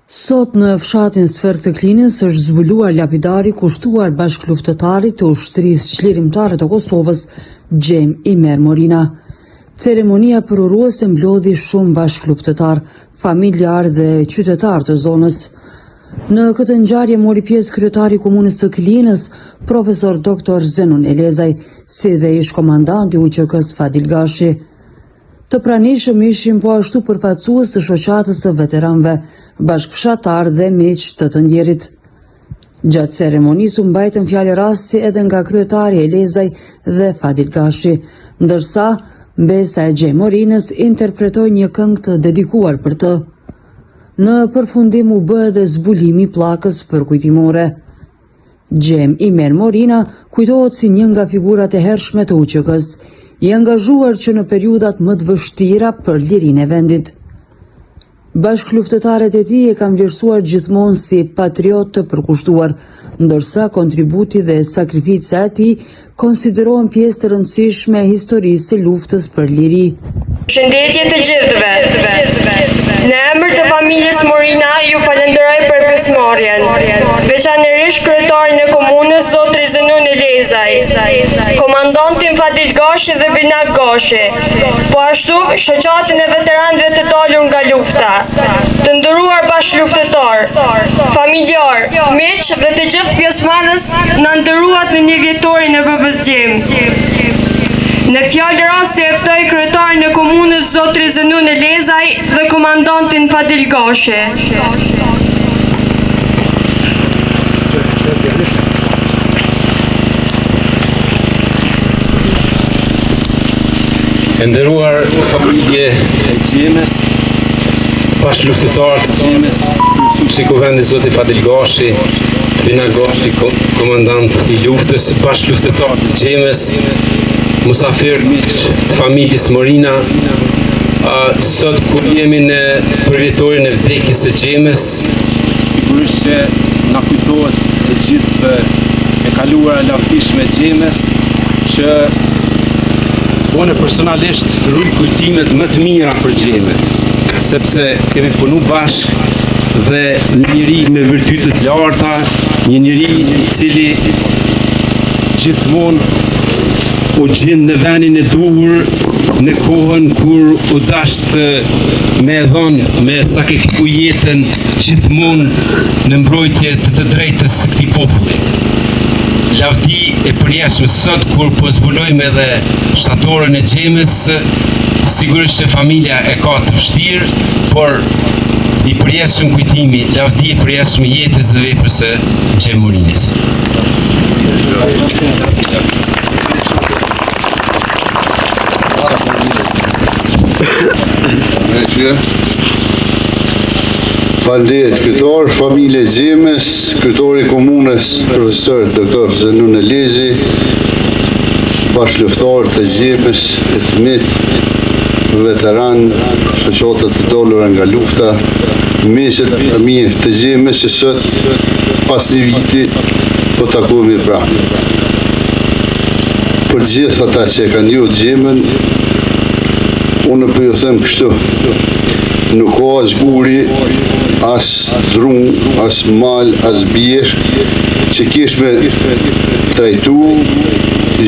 Sot në fshatin Sfer të Klinës është zbuluar lapidari kushtuar bashkëluftëtarit të ushtrisë çlirimtare të Kosovës, Xhem Imer Morina. Ceremonia përuruese mblodhi shumë bashkëluftëtar, familjar dhe qytetar të zonës. Në këtë ngjarje mori pjesë kryetari i komunës së Klinës, profesor doktor Zenun Elezaj, si dhe ish komandanti i UÇK-s Fadil Gashi. Të pranishëm ishin po ashtu përfaqësues të shoqatës së veteranëve, bashkëfshatar dhe miq të të ndjerit. Gjatë ceremonisë u mbajtën fjalë rasti edhe nga kryetari Elezaj dhe Fadil Gashi, ndërsa mbesa e Xhem Morinës interpretoi një këngë të dedikuar për të. Në përfundim u bë edhe zbulimi i pllakës përkujtimore. Xhem Imer Morina kujtohet si një nga figurat e hershme të UÇK-s, i angazhuar që në periudat më të vështira për lirinë e vendit. Bashkëluftëtarët e tij e kanë vlerësuar gjithmonë si patriot të përkushtuar, ndërsa kontributi dhe sakrifica e tij konsiderohen pjesë të rëndësishme e historisë së luftës për liri. Shëndetje të gjithëve. Në emër të familjes Morina ju falenderoj për pjesëmarrjen, veçanërisht kryetarin e komunës zotri Zenun Elezaj, komandantin Fadil Gashi dhe Binak Gashi, po ashtu shoqatën e veteranëve të dalur nga lufta, të nderuar bashkëluftëtar, familjar, miq dhe të gjithë pjesëmarrës në nderuat në një vjetorin e BB-s Xhem. Në fjalë raste e ftoj kryetarin e komunës zotri Zenun Elezaj dhe komandantin Fadil Gashi. E nderuar familje e Xhemës, bashkëluftëtar të Xhemës, Shikovendi zoti Fadil Gashi, Binak Gashi, komandant i luftës, bashkëluftëtar të Xhemës, musafir miq të familjes Morina. Sot kur jemi në përvjetorin e vdekjes së Xhemës, sigurisht që na kujtohet të gjithë e kaluara lavdishme e Xhemës, që unë personalisht ruaj kujtimet më të mira për Xhemën, sepse kemi punu bashkë dhe një njeri me virtyte të larta, një njeri i cili gjithmonë u gjend në vendin e duhur në kohën kur u dasht me dhënë, me sakrifiku jetën gjithmonë në mbrojtje të drejtës së këtij populli. Lavdi e përjeshme sot kur po zbulojmë edhe shtatorën e Xhemës, sigurisht që familja e ka të vështirë, por i përjeshëm kujtimi, lavdi e përjeshme jetës dhe veprës së Xhem Morinës. Faleminderit kryetar, familje e Xhemës, kryetari i komunës, profesor doktor Zenun Elezi, bashkëluftëtar të Xhemës, e të miq, veteran, shoqata të dalura nga lufta, miqët e mirë të Xhemës që sot pas një viti po takohemi prapë. Për gjithë ata që kanë njohur Xhemën, unë po ju them kështu, nuk ka as guri, as drum, as mal, as bier, që kish me trajtu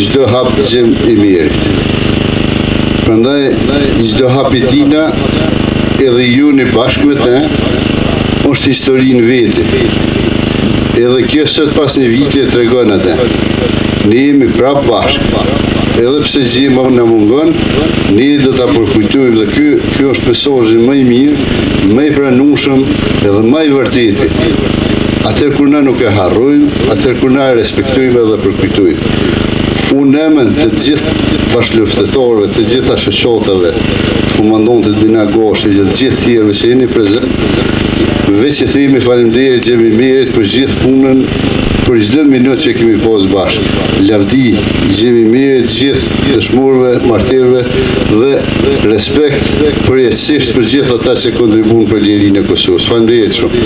çdo hap Xhem i mirit. Prandaj çdo hap i tina, edhe ju në bashkë me të, është historinë vete. Edhe kjo sot pas një viti e tregon atë. Ne jemi prapë bashkë. Edhe pse Xhema na mungon, ne do ta përkujtojmë dhe ky është mesazhi më i mirë, më i pranueshëm edhe më i vërtetë. Atëherë kur na nuk e harrojmë, atëherë kur na e respektojmë dhe përkujtojmë. Unë emën të gjithë bashkëluftëtarëve, të gjitha shoqatave, të komandantit Binak Gashi dhe të gjithë tjerëve që jeni prezent, veç e themi faleminderit Xhem Imerit për gjithë punën, për çdo minutë që kemi pas bashkë. Lavdi Xhem Imerit gjithë dëshmorëve, martirëve dhe respekt përjetësisht për gjithë ata që kontribuon për lirinë e Kosovës. Faleminderit shumë.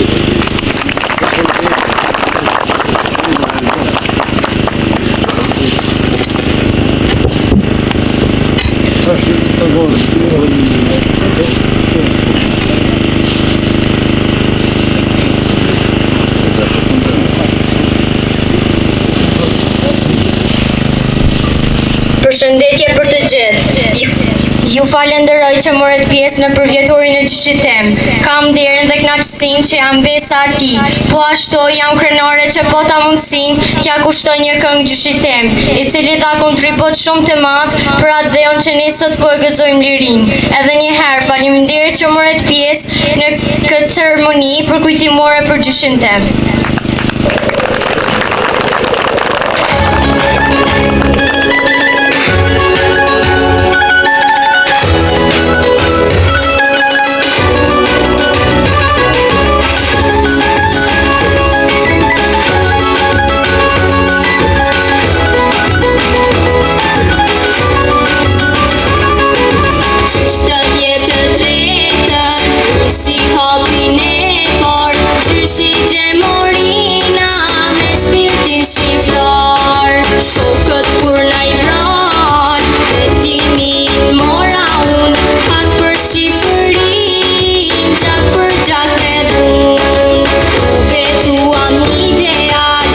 që morët pjesë në përvjetorin e gjyshit tem. Kam nderin dhe kënaqësinë që jam besa e tij. Po ashtu jam krenare që po ta mundësinë t'ja kushtoj një këngë gjyshit tem, i cili ta kontribut shumë të madh për atë dheun që ne sot po e gëzojmë lirinë. Edhe një herë faleminderit që morët pjesë në këtë ceremoni për kujtimore për gjyshin tem. Shokët kur na I vran, betimin mora unë, pak për Shqipërinë, gjak për gjak me dhunë. Betuam një ideal,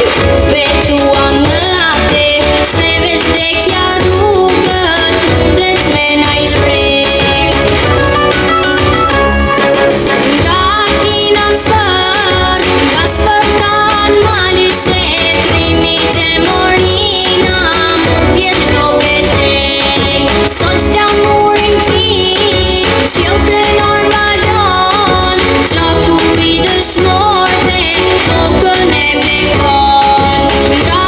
betuam në atë, se veç dekja rrugët, mundet me na I prek. Nga financër, nga sfërkan mali shetrimi gjemori, Qilë krenar balon, gjaku I dëshmorve, tokën e bekon. Nga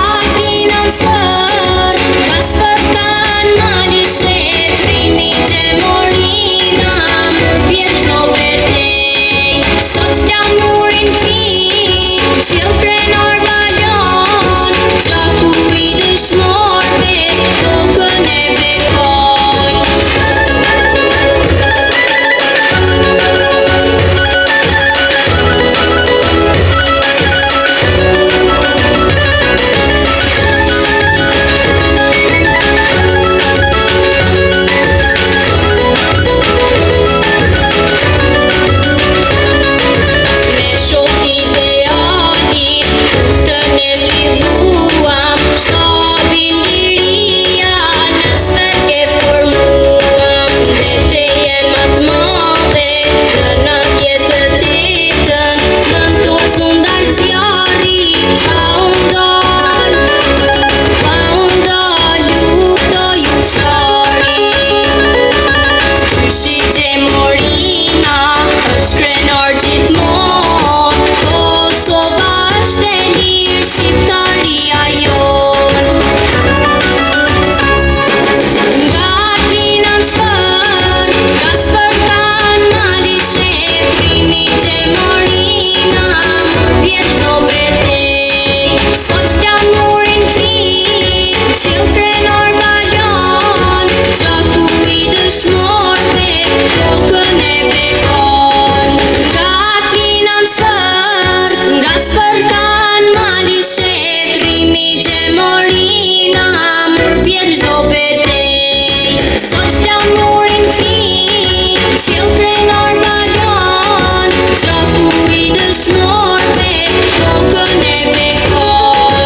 financër, nga sfërkan mali shetrimi gjemorina, mërpjet qdo betej. Sot flamurin ki, qilë krenar balon, gjaku I dëshmorve, tokën e bekon.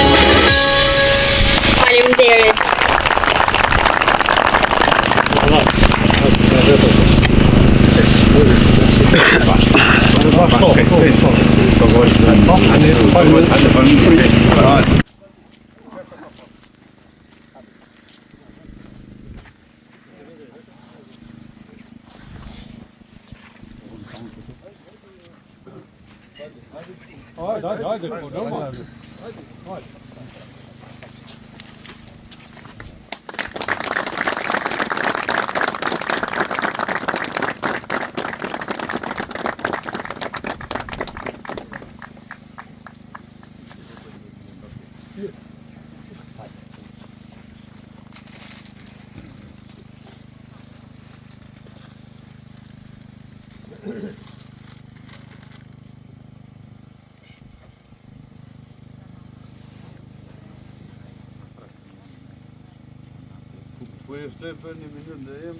Po e ftoj për një minutë në em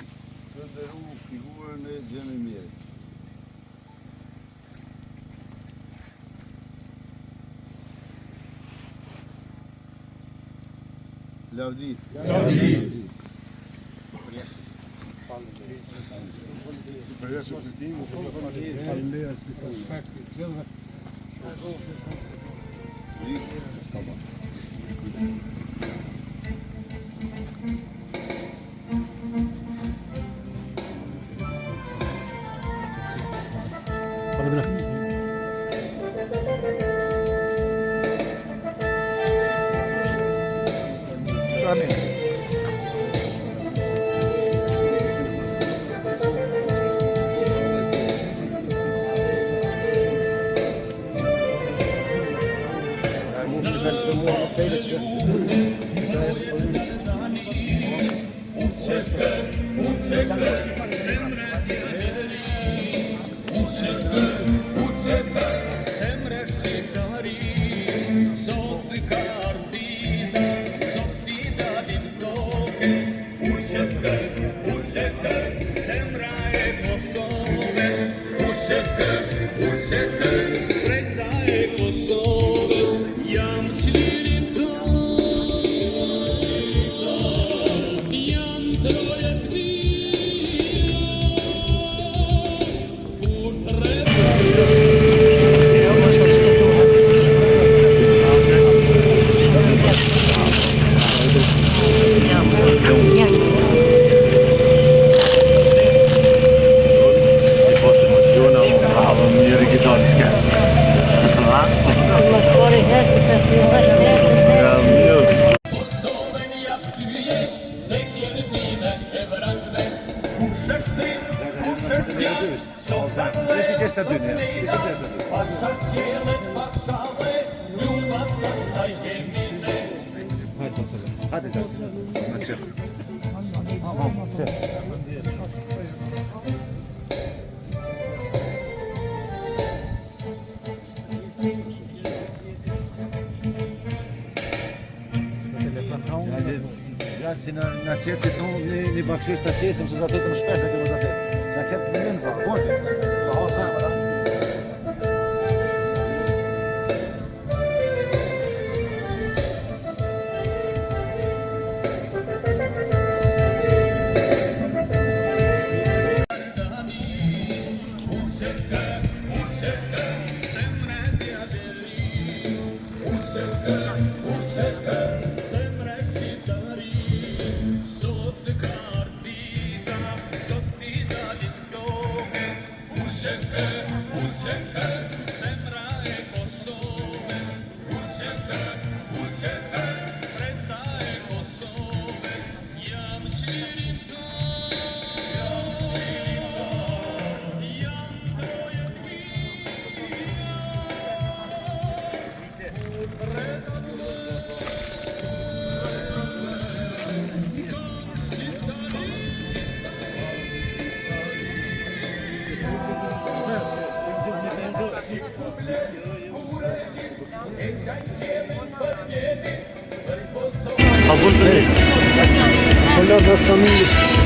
të ndërru figurën e Xhenemirit. Lavdi. Na qëtë që tonë një bakshish të qesim, që zatë të më shpesh në këtë zatë. Na qëtë më nënë, pa, bojtë, pa hosa, mëra. Favor, família.